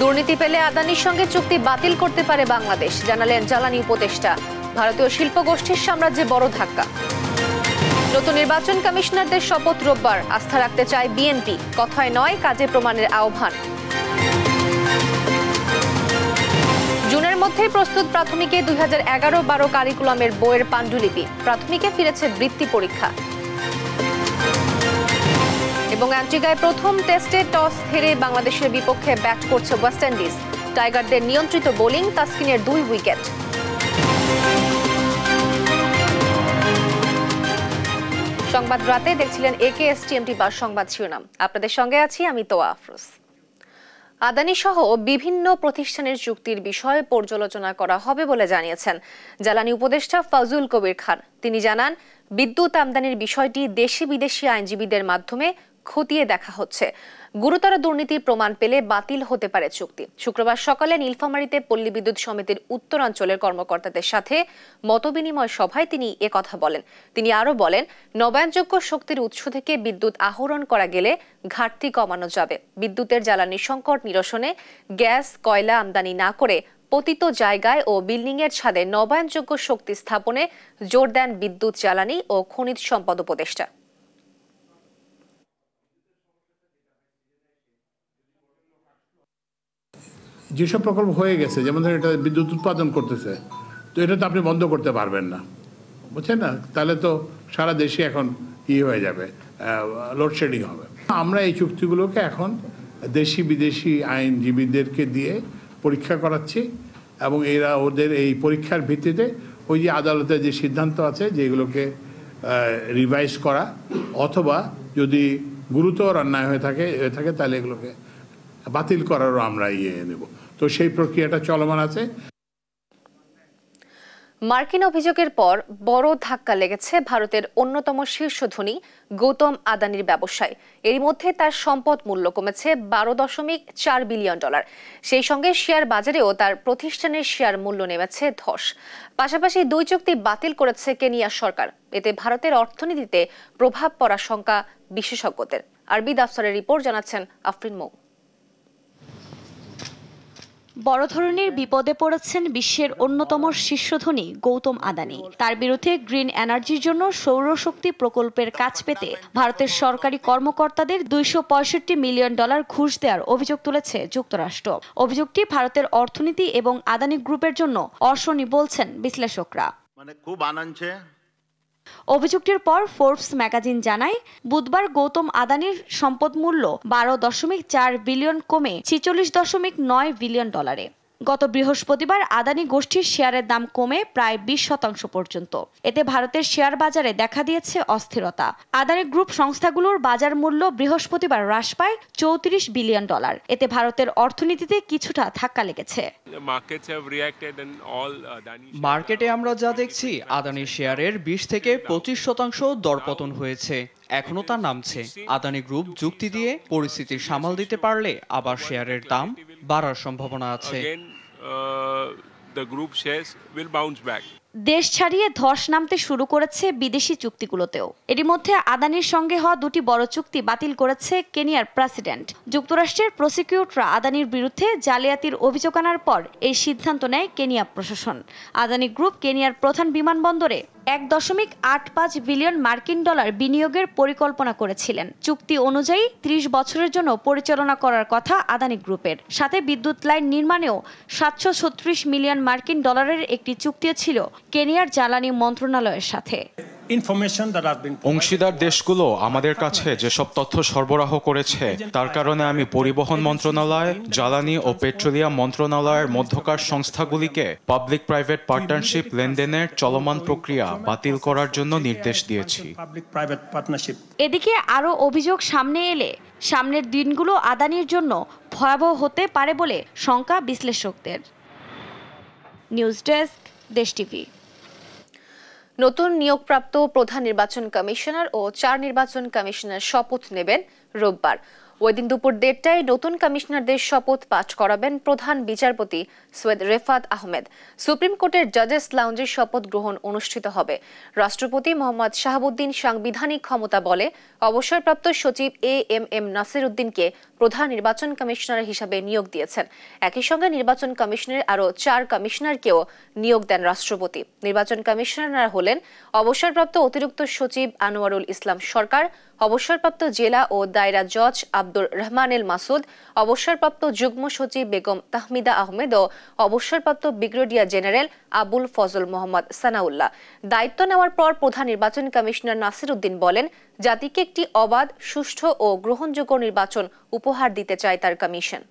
দুর্নীতি পেলে আদানির সঙ্গে চুক্তি বাতিল করতে পারে বাংলাদেশ, জানালেন জ্বালানি উপদেষ্টা। ভারতীয় শিল্প গোষ্ঠীর সাম্রাজ্যে বড় ধাক্কা। নতুন নির্বাচন কমিশনারদের শপথ রোববার, আস্থা রাখতে চায় বিএনপি, কথায় নয় কাজে প্রমাণের আহ্বান। জুনের মধ্যেই প্রস্তুত প্রাথমিকে 2011-12 কারিকুলামের বইয়ের পাণ্ডুলিপি, প্রাথমিকে ফিরেছে বৃত্তি পরীক্ষা। এবং অ্যান্টিগায় প্রথম টেস্টে টস হেরে বাংলাদেশের বিপক্ষে ব্যাট করছে ওয়েস্ট ইন্ডিজ। টাইগারদের নিয়ন্ত্রিত বোলিং, তাসকিনের 2 উইকেট। সংবাদ রাতে দেখছিলেন AKSTMT বা সংবাদ শিরোনাম। আপনাদের সঙ্গে আছি আমি তোয়া আফরোজ। আদানি সহ বিভিন্ন প্রতিষ্ঠানের চুক্তির বিষয়ে পর্যালোচনা করা হবে বলে জানিয়েছেন জ্বালানি উপদেষ্টা ফজলুল কবির খান। তিনি জানান, বিদ্যুৎ আমদানির বিষয়টি দেশি বিদেশি আইনজীবীদের মাধ্যমে খতিয়ে দেখা হচ্ছে। গুরুতর দুর্নীতির প্রমাণ পেলে বাতিল হতে পারে চুক্তি। শুক্রবার সকালে নীলফামারীতে পল্লী বিদ্যুৎ সমিতির উত্তরাঞ্চলের কর্মকর্তাদের সাথে মতবিনিময় সভায় তিনি একথা বলেন। তিনি আরও বলেন, নবায়নযোগ্য শক্তির উৎস থেকে বিদ্যুৎ আহরণ করা গেলে ঘাটতি কমানো যাবে। বিদ্যুতের জ্বালানি সংকট নিরসনে গ্যাস, কয়লা আমদানি না করে পতিত জায়গায় ও বিল্ডিংয়ের ছাদে নবায়নযোগ্য শক্তি স্থাপনে জোর দেন বিদ্যুৎ, জ্বালানি ও খনিজ সম্পদ উপদেষ্টা। যেসব প্রকল্প হয়ে গেছে, যেমন ধরেন এটা বিদ্যুৎ উৎপাদন করতেছে, তো এটা তো আপনি বন্ধ করতে পারবেন না, বুঝছেন না? তাহলে তো সারা দেশে এখন হয়ে যাবে, লোডশেডিং হবে। আমরা এই চুক্তিগুলোকে এখন দেশি বিদেশি আইনজীবীদেরকে দিয়ে পরীক্ষা করাচ্ছি এবং এরা ওদের এই পরীক্ষার ভিত্তিতে ওই যে আদালতের যে সিদ্ধান্ত আছে যেগুলোকে রিভাইজ করা, অথবা যদি গুরুতর অন্যায় হয়ে থাকে তাহলে এগুলোকে বাতিল করারও আমরা নেব। তো সেই প্রক্রিয়াটা চলমান আছে। মার্কিন অভিযোগের পর বড় ধাক্কা লেগেছে ভারতের অন্যতম শীর্ষ ধনী গৌতম আদানির ব্যবসায়। এরই মধ্যে তার সম্পদ মূল্য কমেছে $12.4 বিলিয়ন। সেই সঙ্গে শেয়ার বাজারেও তার প্রতিষ্ঠানের শেয়ার মূল্য নেমেছে ধস। পাশাপাশি 2 চুক্তি বাতিল করেছে কেনিয়া সরকার। এতে ভারতের অর্থনীতিতে প্রভাব পড়ার শঙ্কা বিশেষজ্ঞদের। আরবি দাফসারের রিপোর্ট জানাচ্ছেন আফরিন মৌ। বড় ধরনের বিপদে পড়েছেন বিশ্বের অন্যতম শীর্ষ ধনী গৌতম আদানি। তার বিরুদ্ধে গ্রিন এনার্জির জন্য সৌরশক্তি প্রকল্পের কাজ পেতে ভারতের সরকারি কর্মকর্তাদের $265 মিলিয়ন ঘুষ দেওয়ার অভিযোগ তুলেছে যুক্তরাষ্ট্র। অভিযোগটি ভারতের অর্থনীতি এবং আদানি গ্রুপের জন্য অশনি বলছেন বিশ্লেষকরা। খুব আনন্দ। অভিযোগটির পর ফোর্বস ম্যাগাজিন জানায়, বুধবার গৌতম আদানির সম্পদ মূল্য $12.4 বিলিয়ন কমে $46.9 বিলিয়ন। গত বৃহস্পতিবার আদানি গোষ্ঠীর শেয়ারের দাম কমে প্রায় 20% পর্যন্ত। এতে ভারতের শেয়ার বাজারে দেখা দিয়েছে অস্থিরতা। আদানি গ্রুপ সংস্থাগুলোর বাজার মূল্য বৃহস্পতিবার হ্রাস পায় $34 বিলিয়ন। এতে ভারতের অর্থনীতিতে কিছুটা ধাক্কা লেগেছে। মার্কেটে আমরা যা দেখছি, আদানির শেয়ারের 20 থেকে 25% দরপতন হয়েছে। এখনো তা নামছে। আদানি গ্রুপ যুক্তি দিয়ে পরিস্থিতি সামাল দিতে পারলে আবার শেয়ারের দাম বাড়ার সম্ভাবনা আছে। দেশ ছাড়িয়ে ধস নামতে শুরু করেছে বিদেশি চুক্তিগুলোতেও। এরই মধ্যে আদানির সঙ্গে হওয়া 2টি বড় চুক্তি বাতিল করেছে কেনিয়ার প্রেসিডেন্ট। যুক্তরাষ্ট্রের প্রসিকিউটররা আদানির বিরুদ্ধে জালিয়াতির অভিযোগ আনার পর এই সিদ্ধান্ত নেয় কেনিয়া প্রশাসন। আদানি গ্রুপ কেনিয়ার প্রধান বিমানবন্দরে $1.85 বিলিয়ন বিনিয়োগের পরিকল্পনা করেছিলেন। চুক্তি অনুযায়ী 30 বছরের জন্য পরিচালনা করার কথা আদানি গ্রুপের। সাথে বিদ্যুৎ লাইন নির্মাণেও $736 মিলিয়ন একটি চুক্তিও ছিল কেনিয়ার জ্বালানি মন্ত্রণালয়ের সাথে। অংশীদার দেশগুলো আমাদের কাছে যেসব তথ্য সরবরাহ করেছে তার কারণে আমি পরিবহন মন্ত্রণালয়, জ্বালানি ও পেট্রোলিয়াম মন্ত্রণালয়ের মধ্যকার সংস্থাগুলিকে পাবলিক প্রাইভেট পার্টনারশিপ লেনদেনের চলমান প্রক্রিয়া বাতিল করার জন্য নির্দেশ দিয়েছি। এদিকে আরও অভিযোগ সামনে এলে সামনের দিনগুলো আদানির জন্য ভয়াবহ হতে পারে বলে শঙ্কা বিশ্লেষকদের। নিউজ ডেস্ক, দেশ টিভি। নতুন নিয়োগপ্রাপ্ত প্রধান নির্বাচন কমিশনার ও 4 নির্বাচন কমিশনার শপথ নেবেন রোববার। ওই দিন দুপুর 1:30টায় নতুন কমিশনারদের শপথ পাঠ করাবেন প্রধান বিচারপতি সৈয়দ রেফাত আহমেদ। সুপ্রিম কোর্টের জাজেস লাউঞ্জের শপথ গ্রহণ অনুষ্ঠিত হবে। রাষ্ট্রপতি মোহাম্মদ শাহাবুদ্দিন সাংবিধানিক ক্ষমতা বলে অবসরপ্রাপ্ত সচিব এএমএম নাসির উদ্দিনকে প্রধান নির্বাচন কমিশনার হিসাবে নিয়োগ দিয়েছেন। একই সঙ্গে নির্বাচন কমিশনের আরও 4 কমিশনারকেও নিয়োগ দেন রাষ্ট্রপতি। নির্বাচন কমিশনাররা হলেন অবসরপ্রাপ্ত অতিরিক্ত সচিব আনোয়ারুল ইসলাম সরকার, অবসরপ্রাপ্ত জেলা ও দায়রা জজ আব্দুর রহমানেল মাসুদ, অবসরপ্রাপ্ত যুগ্ম সচিব বেগম তাহমিদা আহমেদ ও অবসরপ্রাপ্ত ব্রিগেডিয়ার জেনারেল আবুল ফজল মোহাম্মদ সানাউল্লাহ। দায়িত্ব নেওয়ার পর প্রধান নির্বাচন কমিশনার নাসির উদ্দিন বলেন, জাতিকে একটি অবাধ, সুষ্ঠু ও গ্রহণযোগ্য নির্বাচন উপহার দিতে চায় তার কমিশন।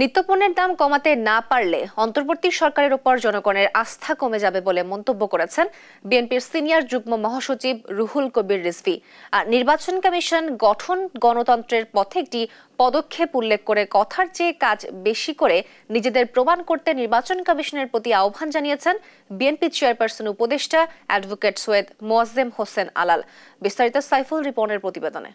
নিত্যপণ্যের দাম কমাতে না পারলে অন্তর্বর্তী সরকারের উপর জনগণের আস্থা কমে যাবে বলে মন্তব্য করেছেন বিএনপির সিনিয়র যুগ্ম মহাসচিব রুহুল কবির রিজভী। আর নির্বাচন কমিশন গঠন গণতন্ত্রের পথে একটি পদক্ষেপ উল্লেখ করে কথার চেয়ে কাজ বেশি করে নিজেদের প্রমাণ করতে নির্বাচন কমিশনের প্রতি আহ্বান জানিয়েছেন বিএনপি চেয়ারপারসন উপদেষ্টা অ্যাডভোকেট সৈয়দ মোয়াজ্জেম হোসেন আলাল। বিস্তারিত সাইফুল রিপনের প্রতিবেদনে।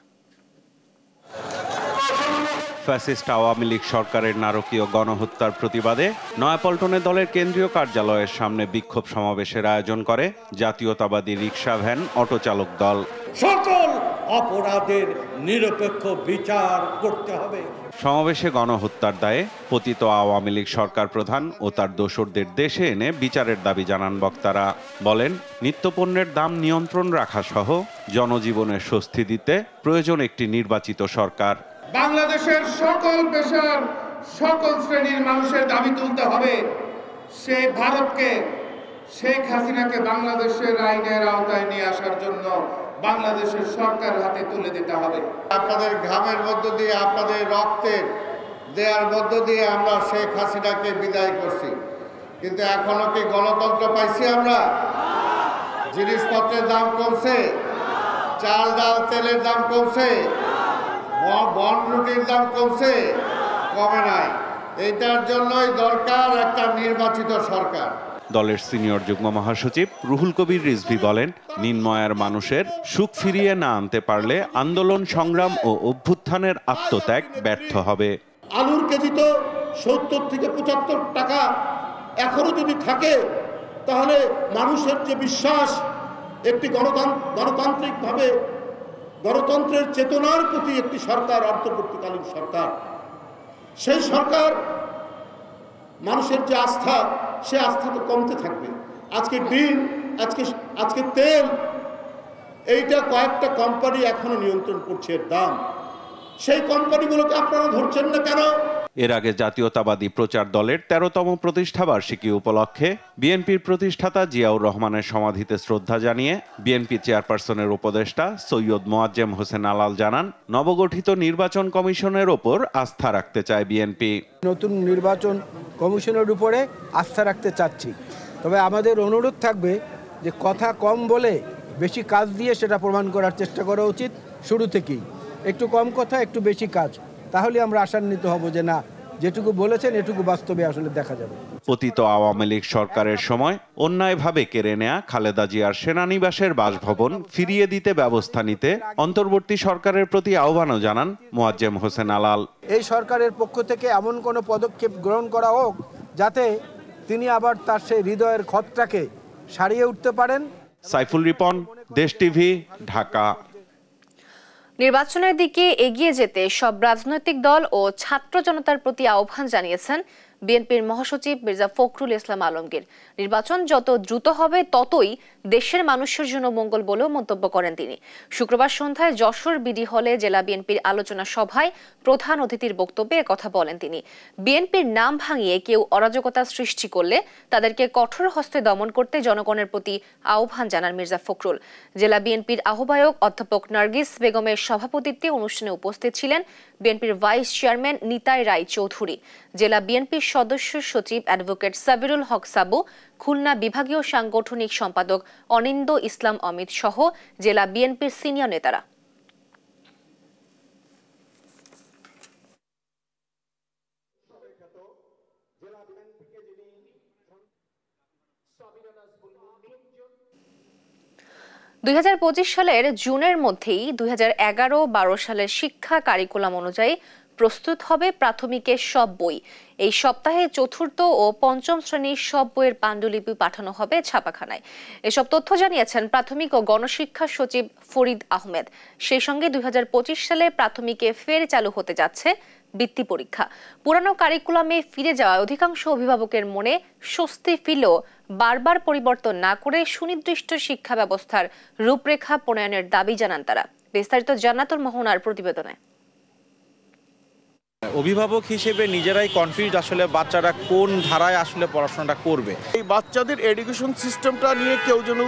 ফ্যাসিস্ট আওয়ামী লীগ সরকারের নারকীয় গণহত্যার প্রতিবাদে নয়াপল্টনে দলের কেন্দ্রীয় কার্যালয়ের সামনে বিক্ষোভ সমাবেশের আয়োজন করে জাতীয়তাবাদী রিকশা ভ্যান অটো চালক দল। সকল অপরাধের নিরপেক্ষ বিচার করতে হবে। সমাবেশে গণহত্যার দায়ে পতিত আওয়ামী লীগ সরকার প্রধান ও তার দোসরদের দেশে এনে বিচারের দাবি জানান বক্তারা। বলেন, নিত্যপণ্যের দাম নিয়ন্ত্রণ রাখা সহ জনজীবনের স্বস্তি দিতে প্রয়োজন একটি নির্বাচিত সরকার। বাংলাদেশের সকল পেশার সকল শ্রেণীর মানুষের দাবি তুলতে হবে। সেই ভারতকে, শেখ হাসিনাকে বাংলাদেশের আইনের আওতায় নিয়ে আসার জন্য বাংলাদেশের সরকার হাতে তুলে দিতে হবে। আপনাদের ঘামের মধ্য দিয়ে, আপনাদের রক্তের দেয়ার মধ্য দিয়ে আমরা শেখ হাসিনাকে বিদায় করছি, কিন্তু এখনো কি গণতন্ত্র পাইছি আমরা? জিনিসপত্রের দাম কমছে, চাল ডাল তেলের দাম কমছে, বন রুটির দাম কমছে? কমে নাই। এটার জন্যই দরকার একটা নির্বাচিত সরকার। দলের সিনিয়র যুগ্ম মহাসচিব রুহুল কবির রিজভী বলেন, নিম্নআয়ের মানুষের সুখ ফিরিয়ে না আনতে পারলে আন্দোলন, সংগ্রাম ও অভ্যুত্থানের আত্মত্যাগ ব্যর্থ হবে। আলুর কেজি তো 70 থেকে 75 টাকা এখনো যদি থাকে, তাহলে মানুষের যে বিশ্বাস একটি গণতান্ত্রিকভাবে গণতন্ত্রের চেতনার প্রতি একটি সরকার, অন্তর্বর্তীকালীন সরকার, সেই সরকার মানুষের যে আস্থা, সে আস্থা তো কমতে থাকবে। আজকে ডিম, আজকে তেল, এইটা কয়েকটা কোম্পানি এখনো নিয়ন্ত্রণ করছে এর দাম। সেই কোম্পানিগুলোকে আপনারা ধরছেন না কেন? এর আগে জাতীয়তাবাদী প্রচার দলের 13তম প্রতিষ্ঠা বার্ষিকী উপলক্ষে বিএনপির প্রতিষ্ঠাতা জিয়াউর রহমানের সমাধিতে শ্রদ্ধা জানিয়ে বিএনপি চেয়ারপারসনের উপদেষ্টা সৈয়দ মোয়াজ্জেম হোসেন আলাল জানান, নবগঠিত নির্বাচন কমিশনের ওপর আস্থা রাখতে চায় বিএনপি। নতুন নির্বাচন কমিশনের উপরে আস্থা রাখতে চাচ্ছি, তবে আমাদের অনুরোধ থাকবে যে কথা কম বলে বেশি কাজ দিয়ে সেটা প্রমাণ করার চেষ্টা করা উচিত শুরু থেকেই। একটু কম কথা, একটু বেশি কাজ, তাহলে আমরা আশান্বিত হব যে না, যেটুকু বলেছেন এটুকু বাস্তবে আসলে দেখা যাবে। পতিত আওয়ামী লীগ সরকারের সময় অন্যায়ভাবে কেড়ে নেয়া খালেদা জিয়ার সেনানিবাসের বাসভবন ফিরিয়ে দিতে ব্যবস্থা নিতে অন্তর্বর্তী সরকারের প্রতি আহ্বানও জানান মোয়াজ্জেম হোসেন আলাল। এই সরকারের পক্ষ থেকে এমন কোনো পদক্ষেপ গ্রহণ করা হোক যাতে তিনি আবার তার সেই হৃদয়ের ক্ষতটাকে সারিয়ে উঠতে পারেন। সাইফুল রিপন, দেশ টিভি, ঢাকা। নির্বাচনের দিকে এগিয়ে যেতে সব রাজনৈতিক দল ও ছাত্র জনতার প্রতি আহ্বান জানিয়েছেন বিএনপির মহাসচিব মির্জা ফখরুল ইসলাম আলমগীর। নির্বাচন যত দ্রুত হবে ততই দেশের মানুষের জন্য মঙ্গল বলেও মন্তব্য করেন তিনি। শুক্রবার সন্ধ্যায় যশোর বিডি হলে জেলা বিএনপির আলোচনা সভায় প্রধান অতিথির বক্তব্যে একথা বলেন তিনি। বিএনপির নাম ভাঙিয়ে কেউ অরাজকতা সৃষ্টি করলে তাদেরকে কঠোর হস্তে দমন করতে জনগণের প্রতি আহ্বান জানান মির্জা ফখরুল। জেলা বিএনপির আহ্বায়ক অধ্যাপক নার্গিস বেগমের সভাপতিত্বে অনুষ্ঠানে উপস্থিত ছিলেন বিএনপির ভাইস চেয়ারম্যান নিতাই রায় চৌধুরী, জেলা বিএনপির সদস্য সচিব অ্যাডভোকেট সাবিরুল হক সাবু, খুলনা বিভাগীয় সাংগঠনিক সম্পাদক অনিন্দ ইসলাম অমিত সহ জেলা বিএনপির সিনিয়র নেতারা। 2025 সালের জুনের মধ্যেই 2011-12 সালের শিক্ষা কারিকুলাম অনুযায়ী প্রস্তুত হবে প্রাথমিকের সব বই। এই সপ্তাহে চতুর্থ ও পঞ্চম শ্রেণীর সব বইয়ের পাণ্ডুলিপি পাঠানো হবে ছাপাখানায়। এসব তথ্য জানিয়েছেন প্রাথমিক ও গণশিক্ষা সচিব ফরিদ আহমেদ। সেই সঙ্গে 2025 সালে প্রাথমিকে ফের চালু হতে যাচ্ছে বৃত্তি পরীক্ষা। পুরানো কারিকুলামে ফিরে যাওয়া অধিকাংশ অভিভাবকের মনে স্বস্তি ফিরলেও বারবার পরিবর্তন না করে সুনির্দিষ্ট শিক্ষা ব্যবস্থার রূপরেখা প্রণয়নের দাবি জানান তারা। বিস্তারিত জান্নাতুল মোহনার প্রতিবেদনে। অভিভাবক হিসেবে নিজেরাই কনফিউজ আসলে বাচ্চারা কোন ধারায় আসলে পড়াশোনাটা করবে। এই বাচ্চাদের এডুকেশন সিস্টেমটা নিয়ে কেউ যেন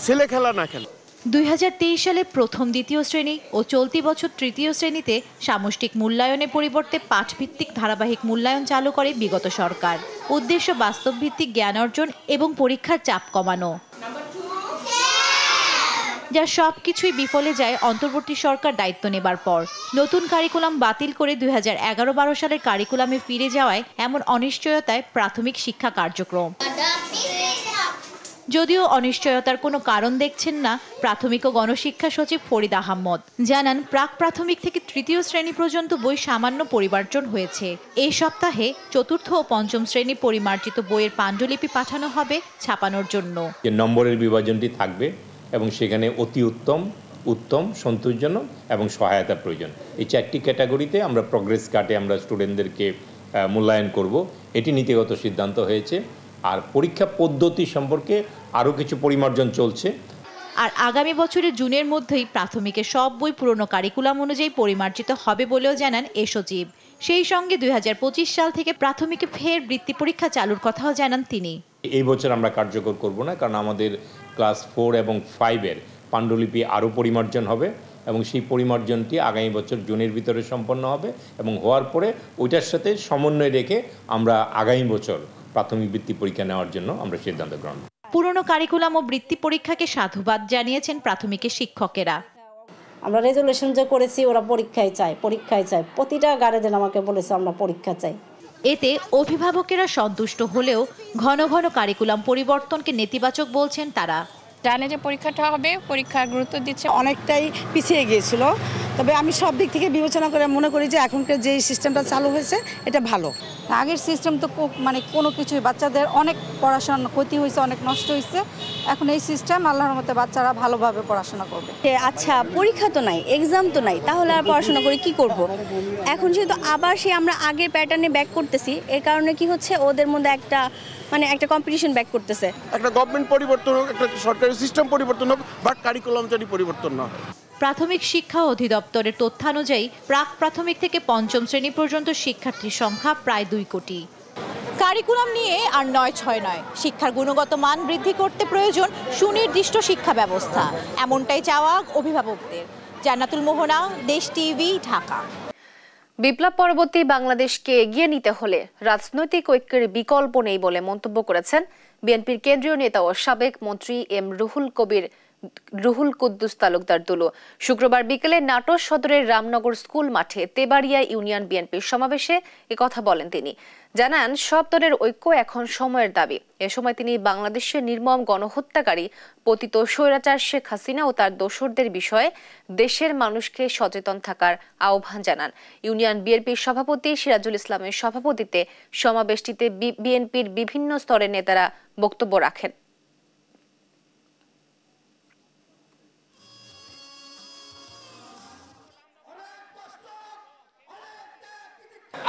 ছেলে খেলা না খেলে। 2023 সালে প্রথম দ্বিতীয় শ্রেণী ও চলতি বছর তৃতীয় শ্রেণীতে সামষ্টিক মূল্যায়নের পরিবর্তে পাঠভিত্তিক ধারাবাহিক মূল্যায়ন চালু করে বিগত সরকার। উদ্দেশ্য বাস্তবভিত্তিক জ্ঞান অর্জন এবং পরীক্ষার চাপ কমানো। যা সবকিছুই বিফলে যায় অন্তর্বর্তী সরকার দায়িত্ব নেবার পর। নতুন কারিকুলাম বাতিল করে 2011-12 সালের কারিকুলামে ফিরে যাওয়ায় এমন অনিশ্চয়তায় প্রাথমিক শিক্ষা কার্যক্রম। যদিও অনিশ্চয়তার কোনো কারণ দেখছেন না প্রাথমিক ও গণশিক্ষা সচিব ফরিদ আহমদ। জানান প্রাক প্রাথমিক থেকে তৃতীয় শ্রেণী পর্যন্ত বই সামান্য পরিমার্জন হয়েছে। এই সপ্তাহে চতুর্থ ও পঞ্চম শ্রেণী পরিমার্জিত বইয়ের পাণ্ডুলিপি পাঠানো হবে ছাপানোর জন্য। নম্বরের বিভাজনটি থাকবে এবং সেখানে অতি উত্তম, উত্তম, সন্তোষজনক এবং সহায়তা প্রয়োজন। এই 4টি ক্যাটাগরিতে আমরা প্রোগ্রেস কার্ডে আমরা স্টুডেন্টদেরকে মূল্যায়ন করব। এটি নীতিগত সিদ্ধান্ত হয়েছে। আর পরীক্ষা পদ্ধতি সম্পর্কে আরও কিছু পরিমার্জন চলছে। আর আগামী বছরের জুনের মধ্যেই প্রাথমিকের সব বই পুরনো কারিকুলাম অনুযায়ী পরিমার্জিত হবে বলেও জানান এ সচিব। সেই সঙ্গে 2025 সাল থেকে প্রাথমিকে ফের বৃত্তি পরীক্ষা চালুর কথাও জানান তিনি। এই বছর আমরা কার্যকর করব না, কারণ আমাদের ক্লাস 4 এবং 5-এর পাণ্ডুলিপি আরও পরিমার্জন হবে এবং সেই পরিমার্জনটি আগামী বছর জুনের ভিতরে সম্পন্ন হবে এবং হওয়ার পরে ওইটার সাথে সমন্বয় রেখে আমরা আগামী বছর প্রাথমিক বৃত্তি পরীক্ষা নেওয়ার জন্য আমরা সিদ্ধান্ত গ্রহণ করব। পুরনো কারিকুলাম ও বৃত্তি পরীক্ষাকে সাধুবাদ জানিয়েছেন প্রাথমিকের শিক্ষকেরা। আমরা রেজুলেশন যে করেছি ওরা পরীক্ষায় চায়, প্রতিটা গার্ডিয়ান আমাকে বলেছে আমরা পরীক্ষা চাই। এতে অভিভাবকেরা সন্তুষ্ট হলেও ঘন ঘন কারিকুলাম পরিবর্তনকে নেতিবাচক বলছেন তারা। জানে যে পরীক্ষাটা হবে, পরীক্ষার গুরুত্ব দিচ্ছে। অনেকটাই পিছিয়ে গিয়েছিল, তবে আমি সব দিক থেকে বিবেচনা করে মনে করি যে এখনকার যে সিস্টেমটা চালু হয়েছে এটা ভালো। আগের সিস্টেম তো কোনো কিছুই বাচ্চাদের অনেক পড়াশোনা ক্ষতি হয়েছে, অনেক নষ্ট হয়েছে। এখন এই সিস্টেম আল্লাহর মতে বাচ্চারা ভালোভাবে পড়াশোনা করবে। আচ্ছা পরীক্ষা তো নাই, এক্সাম তো নাই, তাহলে আর পড়াশোনা করে কি করব? এখন যেহেতু আবার আমরা আগের প্যাটার্নে ব্যাক করতেছি, এর কারণে কি হচ্ছে ওদের মধ্যে একটা কম্পিটিশন ব্যাক করতেছে। একটা গভর্নমেন্ট পরিবর্তন হোক, একটা সরকারি সিস্টেম পরিবর্তন হোক, বাট কারিকুলাম যদি পরিবর্তন না হয়। প্রাথমিক শিক্ষা অধিদপ্তরের তথ্যানুযায়ী প্রাক প্রাথমিক থেকে পঞ্চম শ্রেণী পর্যন্ত শিক্ষার্থীর সংখ্যা প্রায় 2 কোটি। কারিকুলাম নিয়ে আর 9-6 নয়, শিক্ষার গুণগত মান বৃদ্ধি করতে প্রয়োজন সুনির্দিষ্ট শিক্ষা ব্যবস্থা, এমনটাই চাওয়া অভিভাবকদের। জান্নাতুল মোহনা, দেশ টিভি, ঢাকা। বিপ্লব পরবর্তী বাংলাদেশকে এগিয়ে নিতে হলে রাজনৈতিক ঐক্যের বিকল্প নেই বলে মন্তব্য করেছেন বিএনপির কেন্দ্রীয় নেতা ও সাবেক মন্ত্রী এম রুহুল কুদ্দুস তালুকদার দুলু। শুক্রবার বিকেলে নাটোর সদরের রামনগর স্কুল মাঠে তেবাড়িয়া ইউনিয়ন বিএনপির সমাবেশে একথা বলেন তিনি। জানান সব দলের ঐক্য এখন সময়ের দাবি। এ সময় তিনি বাংলাদেশের নির্মম গণহত্যাকারী পতিত স্বৈরাচার শেখ হাসিনা ও তার দোসরদের বিষয়ে দেশের মানুষকে সচেতন থাকার আহ্বান জানান। ইউনিয়ন বিএনপির সভাপতি সিরাজুল ইসলামের সভাপতিত্বে সমাবেশটিতে বিএনপির বিভিন্ন স্তরের নেতারা বক্তব্য রাখেন।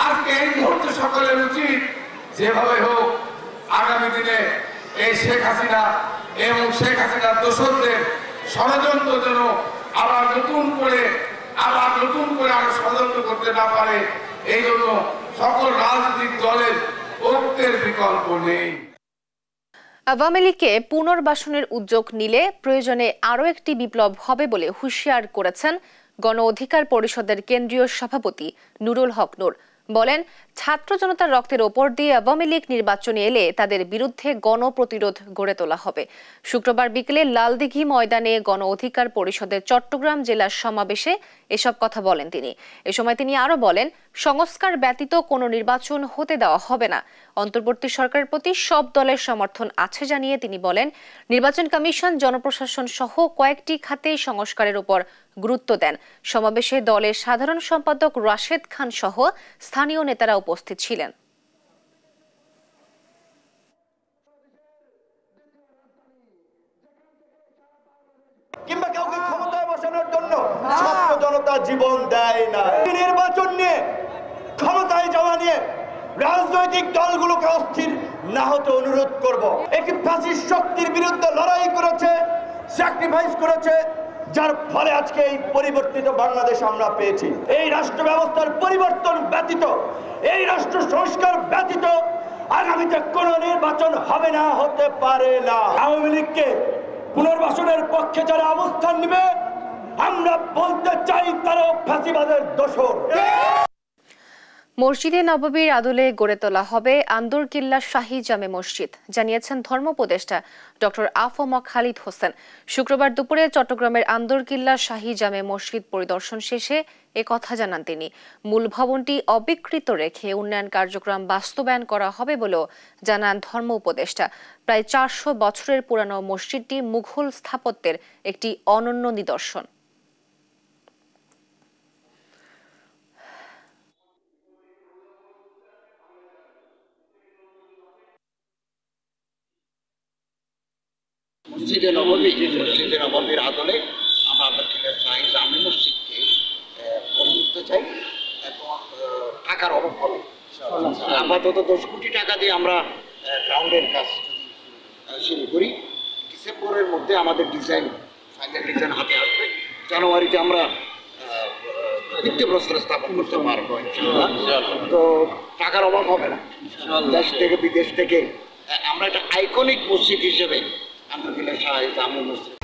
আজকে এই মুহূর্তে সকলের উচিত যেভাবে হোক আগামী দিনে এই শেখ হাসিনা এবং শেখ হাসিনার দোসরদের ষড়যন্ত্র যেন আবার নতুন করে আরো ষড়যন্ত্র করতে না পারে, এই জন্য সকল রাজনৈতিক দলের ঐক্যের বিকল্প নেই। আওয়ামী লীগকে পুনর্বাসনের উদ্যোগ নিলে প্রয়োজনে আরও একটি বিপ্লব হবে বলে হুঁশিয়ার করেছেন গণ অধিকার পরিষদের কেন্দ্রীয় সভাপতি নুরুল হক নূর। বলেন ছাত্র জনতার রক্তের ওপর দিয়ে আওয়ামী লীগ নির্বাচনে এলে তাদের বিরুদ্ধে গণপ্রতিরোধ গড়ে তোলা হবে। শুক্রবার বিকেলে লালদিঘি ময়দানে গণ অধিকার পরিষদের চট্টগ্রাম জেলার সমাবেশে এসব কথা বলেন তিনি। এ সময় তিনি আরো বলেন সংস্কার ব্যতীত কোনো নির্বাচন হতে দেওয়া হবে না। অন্তর্বর্তী সরকারের প্রতি সব দলের সমর্থন আছে জানিয়ে তিনি বলেন, নির্বাচন কমিশন জনপ্রশাসন সহ কয়েকটি খাতে সংস্কারের উপর গুরুত্ব দেন। সমাবেশে দলের সাধারণ সম্পাদক রাশেদ খান সহ স্থানীয় নেতারা উপস্থিত ছিলেন। কিংবা কাউকে ক্ষমতায় বসানোর জন্য ছাত্র জনতা জীবন দেয় না। নির্বাচন নিয়ে, ক্ষমতায় যাওয়া নিয়ে রাজনৈতিক দলগুলোকে অস্থির না হতে অনুরোধ করব। একটি ফ্যাসিস্ট শক্তির বিরুদ্ধে লড়াই করেছে, স্যাক্রিফাইস করেছে, যার ফলে আজকে এই পরিবর্তিত বাংলাদেশ আমরা পেয়েছি। এই রাষ্ট্র ব্যবস্থার পরিবর্তন ব্যতীত, এই রাষ্ট্র সংস্কার ব্যতীত আগামীতে কোনো নির্বাচন হবে না, হতে পারে না। আওয়ামী লীগকে পুনর্বাসনের পক্ষে যারা অবস্থান নেবে, আমরা বলতে চাই তারা ফ্যাসিবাদের দোসর। মসজিদে নববীর আদলে গড়ে তোলা হবে আন্দরকিল্লা শাহী জামে মসজিদ, জানিয়েছেন ধর্ম উপদেষ্টা ডক্টর আফম খালিদ হোসেন। শুক্রবার দুপুরে চট্টগ্রামের আন্দরকিল্লা শাহী জামে মসজিদ পরিদর্শন শেষে একথা জানান তিনি। মূল ভবনটি অবিকৃত রেখে উন্নয়ন কার্যক্রম বাস্তবায়ন করা হবে বলেও জানান ধর্ম উপদেষ্টা। প্রায় 400 বছরের পুরানো মসজিদটি মুঘল স্থাপত্যের একটি অনন্য নিদর্শন। মসজিদে নববীর আদলে আমরা আন্দরকিল্লা শাহী জামে মসজিদকে করতে চাই এবং টাকার অভাব হবে। আপাতত 10 কোটি টাকা দিয়ে আমরা গ্রাউন্ডের কাজ শুরু করি। ডিসেম্বরের মধ্যে আমাদের ফাইনাল ডিজাইন হাতে আসবে। জানুয়ারিতে আমরা ভিত্তিপ্রস্তর স্থাপন করতে পারবো। তো টাকার অভাব হবে না। দেশ থেকে বিদেশ থেকে আমরা একটা আইকনিক মসজিদ হিসেবে আন্দরকিল্লা শাহী জামে মসজিদ